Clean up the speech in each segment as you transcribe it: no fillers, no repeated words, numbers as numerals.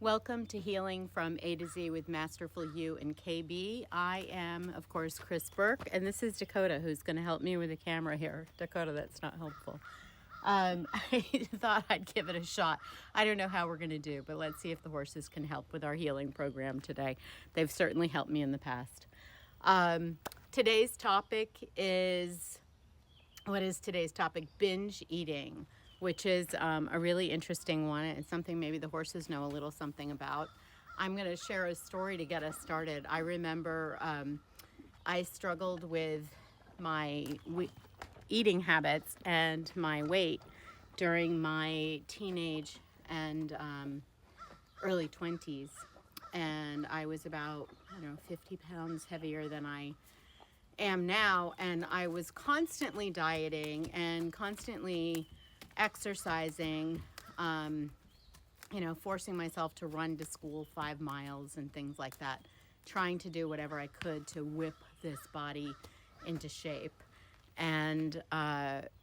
Welcome to Healing from A to Z with Masterful You and KB. I am, of course, Chris Burke, and this is Dakota, who's going to help me with the camera here. Dakota, that's not helpful. I thought I'd give it a shot. I don't know how we're going to do, but let's see if the horses can help with our healing program today. They've certainly helped me in the past. Today's topic is, what is today's topic? Binge eating, which is a really interesting one. It's something maybe the horses know a little something about. I'm going to share a story to get us started. I remember I struggled with my eating habits and my weight during my teenage and early 20s. And I was about, 50 pounds heavier than I am now. And I was constantly dieting and constantly exercising, forcing myself to run to school 5 miles and things like that, trying to do whatever I could to whip this body into shape. And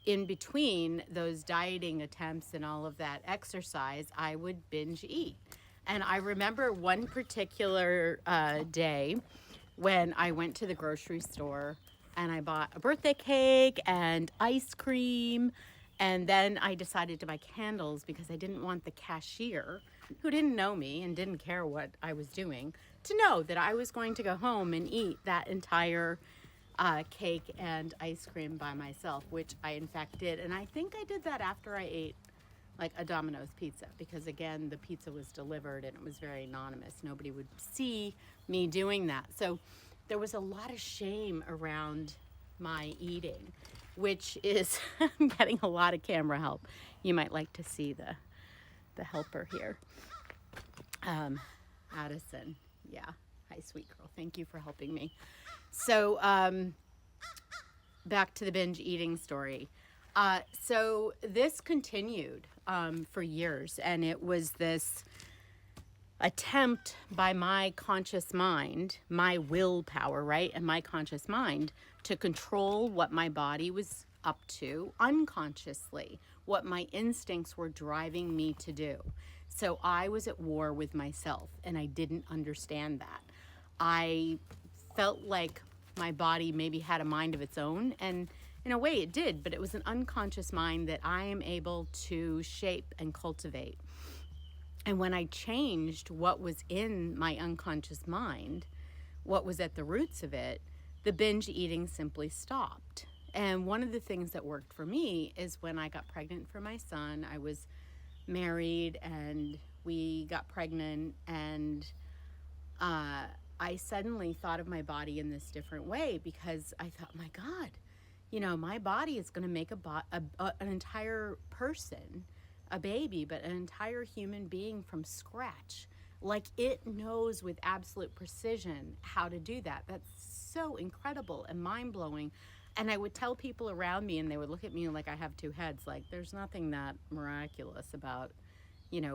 in between those dieting attempts and all of that exercise, I would binge eat. And I remember one particular day when I went to the grocery store and I bought a birthday cake and ice cream. And then I decided to buy candles because I didn't want the cashier, who didn't know me and didn't care what I was doing, to know that I was going to go home and eat that entire cake and ice cream by myself, which I in fact did. And I think I did that after I ate like a Domino's pizza, because again, the pizza was delivered and it was very anonymous. Nobody would see me doing that. So there was a lot of shame around my eating, which is I'm getting a lot of camera help. You might like to see the helper here. Addison. Yeah. Hi, sweet girl. Thank you for helping me. So back to the binge eating story. So this continued for years, and it was this attempt by my conscious mind, my willpower, right, and my conscious mind to control what my body was up to unconsciously, what my instincts were driving me to do. So I was at war with myself, and I didn't understand that. I felt like my body maybe had a mind of its own, and in a way it did, but it was an unconscious mind that I am able to shape and cultivate. And when I changed what was in my unconscious mind, what was at the roots of it, the binge eating simply stopped. And one of the things that worked for me is when I got pregnant for my son. I was married and we got pregnant, and I suddenly thought of my body in this different way, because I thought, my God, my body is going to make an entire person, a baby, but an entire human being from scratch. Like, it knows with absolute precision how to do that. That's so incredible and mind-blowing. And I would tell people around me, and they would look at me like I have two heads. Like, there's nothing that miraculous about,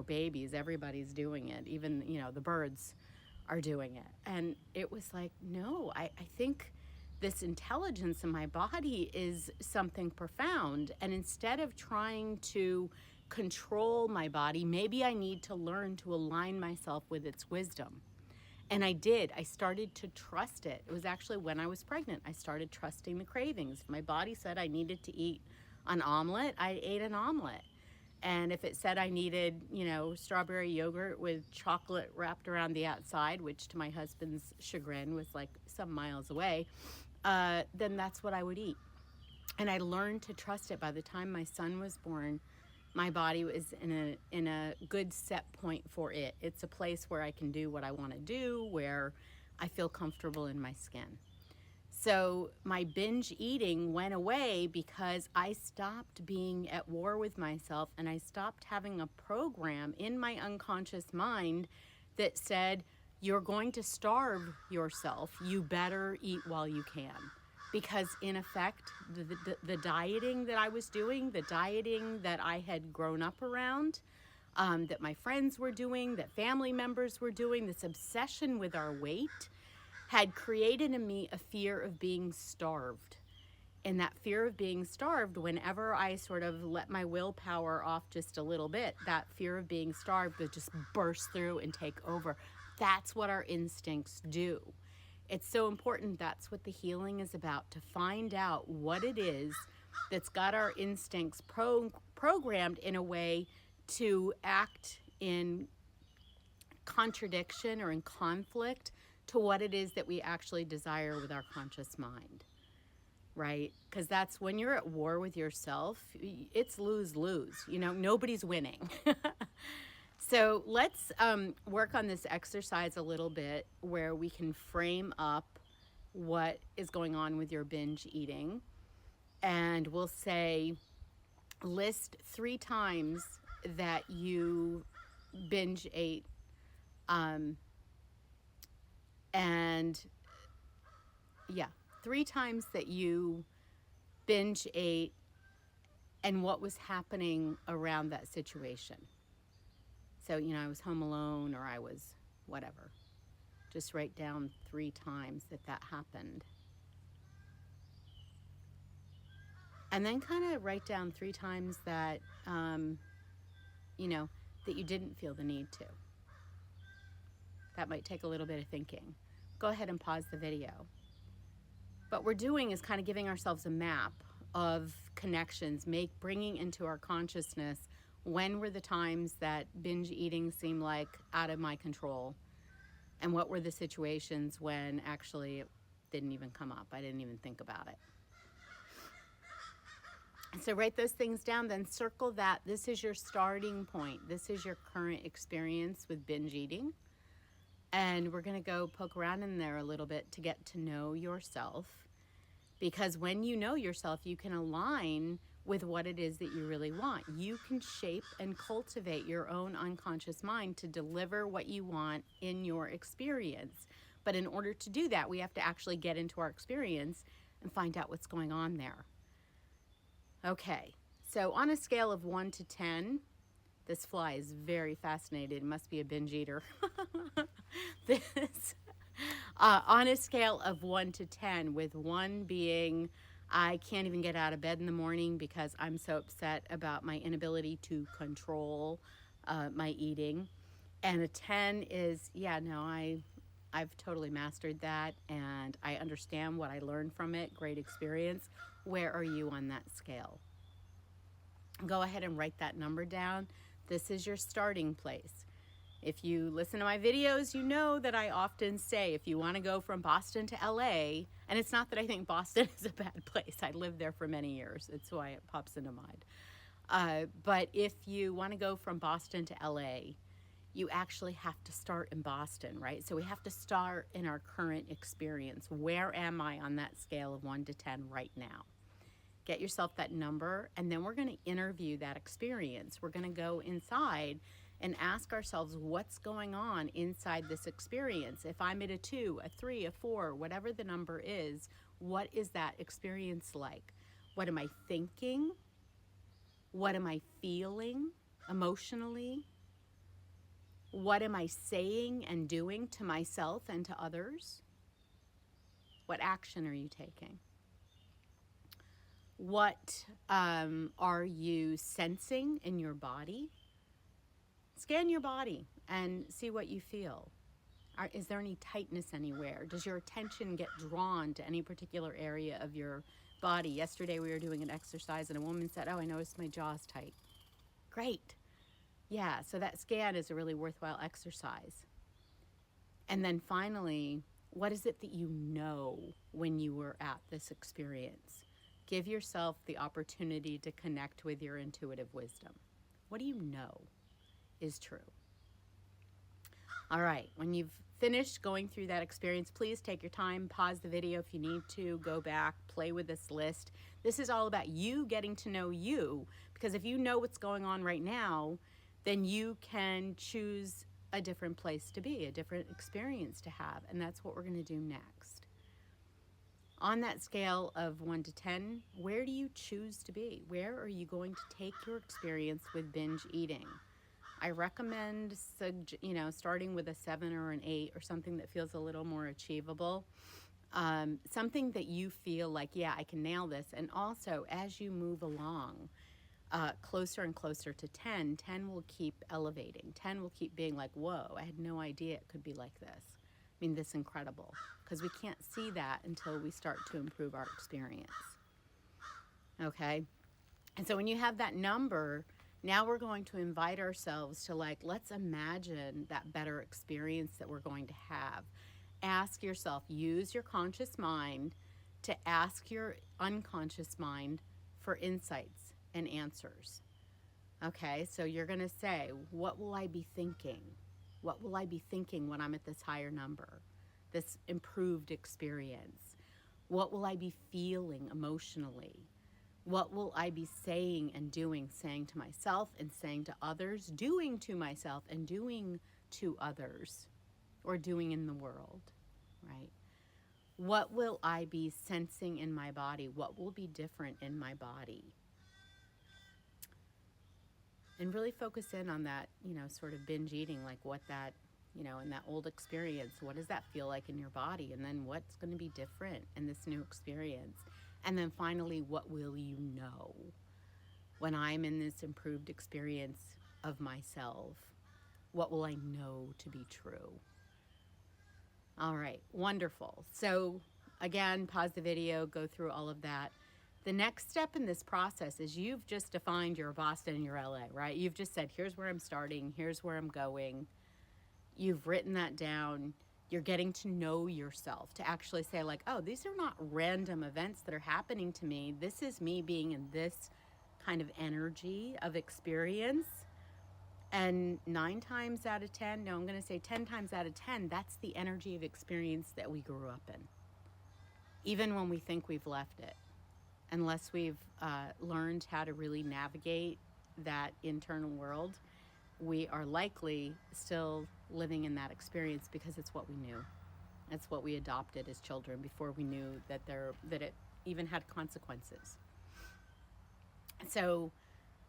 babies. Everybody's doing it. Even, the birds are doing it. And it was like, no, I think this intelligence in my body is something profound. And instead of trying to control my body, maybe I need to learn to align myself with its wisdom. And I did. I started to trust it. It was actually when I was pregnant. I started trusting the cravings. If my body said I needed to eat an omelet, I ate an omelet. And if it said I needed, strawberry yogurt with chocolate wrapped around the outside, which to my husband's chagrin was like some miles away, then that's what I would eat. And I learned to trust it. By the time my son was born, my body was in a good set point for it. It's a place where I can do what I want to do, where I feel comfortable in my skin. So my binge eating went away because I stopped being at war with myself, and I stopped having a program in my unconscious mind that said, you're going to starve yourself. You better eat while you can. Because in effect, the dieting that I was doing, the dieting that I had grown up around, that my friends were doing, that family members were doing, this obsession with our weight, had created in me a fear of being starved. And that fear of being starved, whenever I sort of let my willpower off just a little bit, that fear of being starved would just burst through and take over. That's what our instincts do. It's so important. That's what the healing is about, to find out what it is that's got our instincts programmed in a way to act in contradiction or in conflict to what it is that we actually desire with our conscious mind. Right? Because that's when you're at war with yourself, it's lose-lose. Nobody's winning. So let's work on this exercise a little bit where we can frame up what is going on with your binge eating. And we'll say, list 3 times that you binge ate. And yeah, 3 times that you binge ate and what was happening around that situation. So, I was home alone or I was whatever. Just write down 3 times that happened. And then kind of write down 3 times that, that you didn't feel the need to. That might take a little bit of thinking. Go ahead and pause the video. What we're doing is kind of giving ourselves a map of connections, bringing into our consciousness when were the times that binge eating seemed like out of my control, and what were the situations when actually it didn't even come up. I didn't even think about it. So write those things down, then circle that. This is your starting point. This is your current experience with binge eating. And we're going to go poke around in there a little bit to get to know yourself. Because when you know yourself, you can align with what it is that you really want. You can shape and cultivate your own unconscious mind to deliver what you want in your experience. But in order to do that, we have to actually get into our experience and find out what's going on there. Okay, so on a scale of 1 to 10, this fly is very fascinated. It must be a binge eater. On a scale of 1 to 10, with 1 being I can't even get out of bed in the morning because I'm so upset about my inability to control my eating. And a 10 is, I've totally mastered that and I understand what I learned from it. Great experience. Where are you on that scale? Go ahead and write that number down. This is your starting place. If you listen to my videos, you know that I often say if you want to go from Boston to LA, and it's not that I think Boston is a bad place. I lived there for many years. It's why it pops into mind. But if you want to go from Boston to LA, you actually have to start in Boston, right? So we have to start in our current experience. Where am I on that scale of 1 to 10 right now? Get yourself that number, and then we're going to interview that experience. We're going to go inside and ask ourselves what's going on inside this experience. If I'm at a 2, a 3, a 4, whatever the number is, what is that experience like? What am I thinking? What am I feeling emotionally? What am I saying and doing to myself and to others? What action are you taking? What are you sensing in your body? Scan your body and see what you feel. Is there any tightness anywhere? Does your attention get drawn to any particular area of your body? Yesterday we were doing an exercise and a woman said, "Oh, I noticed my jaw's tight." Great. Yeah, so that scan is a really worthwhile exercise. And then finally, what is it that you know when you were at this experience? Give yourself the opportunity to connect with your intuitive wisdom. What do you know is true? All right, when you've finished going through that experience, please take your time, pause the video if you need to, go back, play with this list. This is all about you getting to know you, because if you know what's going on right now, then you can choose a different place to be, a different experience to have, and that's what we're going to do next. On that scale of 1 to 10, where do you choose to be? Where are you going to take your experience with binge eating? I recommend, starting with a 7 or an 8 or something that feels a little more achievable. Something that you feel like, yeah, I can nail this. And also, as you move along, closer and closer to 10, 10 will keep elevating. 10 will keep being like, whoa, I had no idea it could be like this. I mean, this incredible. Because we can't see that until we start to improve our experience. Okay? And so when you have that number, now we're going to invite ourselves to, like, let's imagine that better experience that we're going to have. Ask yourself, use your conscious mind to ask your unconscious mind for insights and answers. Okay, so you're going to say, what will I be thinking? What will I be thinking when I'm at this higher number, this improved experience? What will I be feeling emotionally? What will I be saying and doing, saying to myself and saying to others, doing to myself and doing to others, or doing in the world, right? What will I be sensing in my body? What will be different in my body? And really focus in on that, sort of binge eating, like what that, in that old experience, what does that feel like in your body? And then what's going to be different in this new experience? And then finally, what will you know when I'm in this improved experience of myself? What will I know to be true? All right, wonderful. So again, pause the video, go through all of that. The next step in this process is you've just defined your Boston and your LA, right? You've just said, here's where I'm starting, here's where I'm going. You've written that down. You're getting to know yourself, to actually say, like, oh, these are not random events that are happening to me. This is me being in this kind of energy of experience. And 9 times out of 10, no, I'm going to say 10 times out of 10, that's the energy of experience that we grew up in, even when we think we've left it. Unless we've learned how to really navigate that internal world, we are likely still living in that experience because it's what we knew. It's what we adopted as children before we knew that it even had consequences. So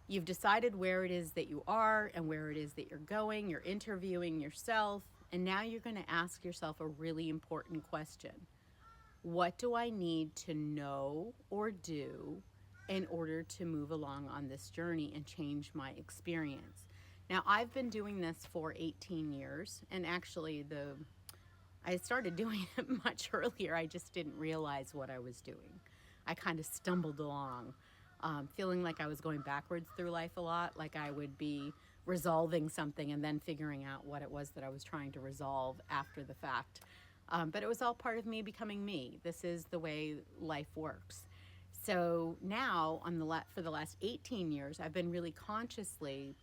you've decided where it is that you are and where it is that you're going. You're interviewing yourself. And now you're going to ask yourself a really important question. What do I need to know or do in order to move along on this journey and change my experience? Now, I've been doing this for 18 years, and actually I started doing it much earlier. I just didn't realize what I was doing. I kind of stumbled along, feeling like I was going backwards through life a lot, like I would be resolving something and then figuring out what it was that I was trying to resolve after the fact. But it was all part of me becoming me. This is the way life works. So now, for the last 18 years, I've been really consciously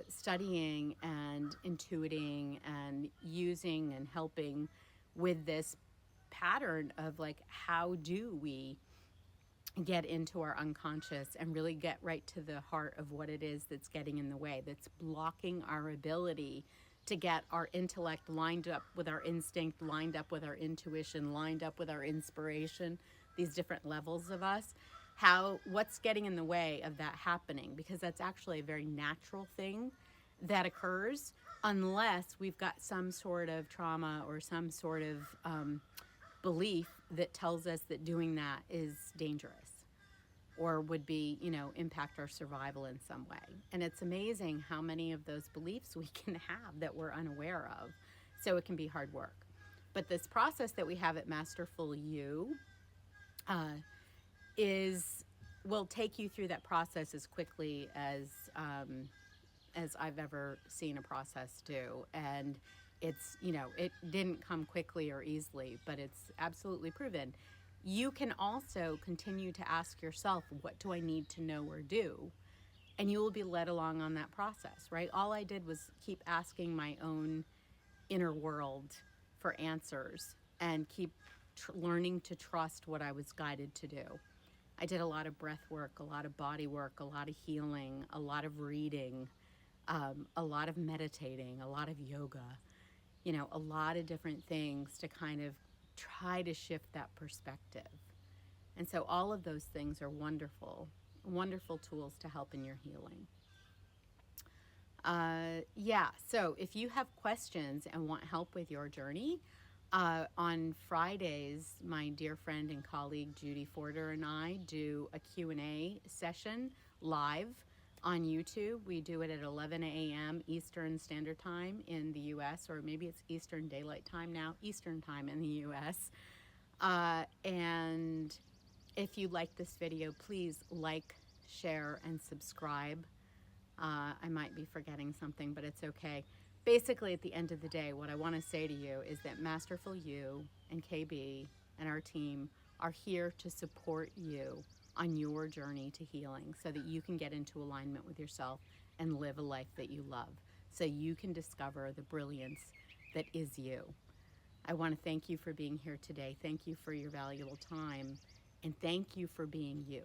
studying and intuiting and using and helping with this pattern of, like, how do we get into our unconscious and really get right to the heart of what it is that's getting in the way, that's blocking our ability to get our intellect lined up with our instinct, lined up with our intuition, lined up with our inspiration, these different levels of us. What's getting in the way of that happening? Because that's actually a very natural thing that occurs unless we've got some sort of trauma or some sort of belief that tells us that doing that is dangerous or would be, impact our survival in some way. And it's amazing how many of those beliefs we can have that we're unaware of. So it can be hard work. But this process that we have at Masterful You will take you through that process as quickly as I've ever seen a process do. And it's, it didn't come quickly or easily, but it's absolutely proven. You can also continue to ask yourself, what do I need to know or do? And you will be led along on that process, right? All I did was keep asking my own inner world for answers and keep learning to trust what I was guided to do. I did a lot of breath work, a lot of body work, a lot of healing, a lot of reading, a lot of meditating, a lot of yoga, a lot of different things to kind of try to shift that perspective. And so all of those things are wonderful, wonderful tools to help in your healing. So if you have questions and want help with your journey, On Fridays, my dear friend and colleague Judy Forder and I do a Q&A session live on YouTube. We do it at 11 a.m. Eastern Standard Time in the US, or maybe it's Eastern Daylight Time now, Eastern Time in the US. And if you like this video, please like, share, and subscribe. I might be forgetting something, but it's okay. Basically, at the end of the day, what I want to say to you is that Masterful You and KB and our team are here to support you on your journey to healing so that you can get into alignment with yourself and live a life that you love, so you can discover the brilliance that is you. I want to thank you for being here today. Thank you for your valuable time, and thank you for being you.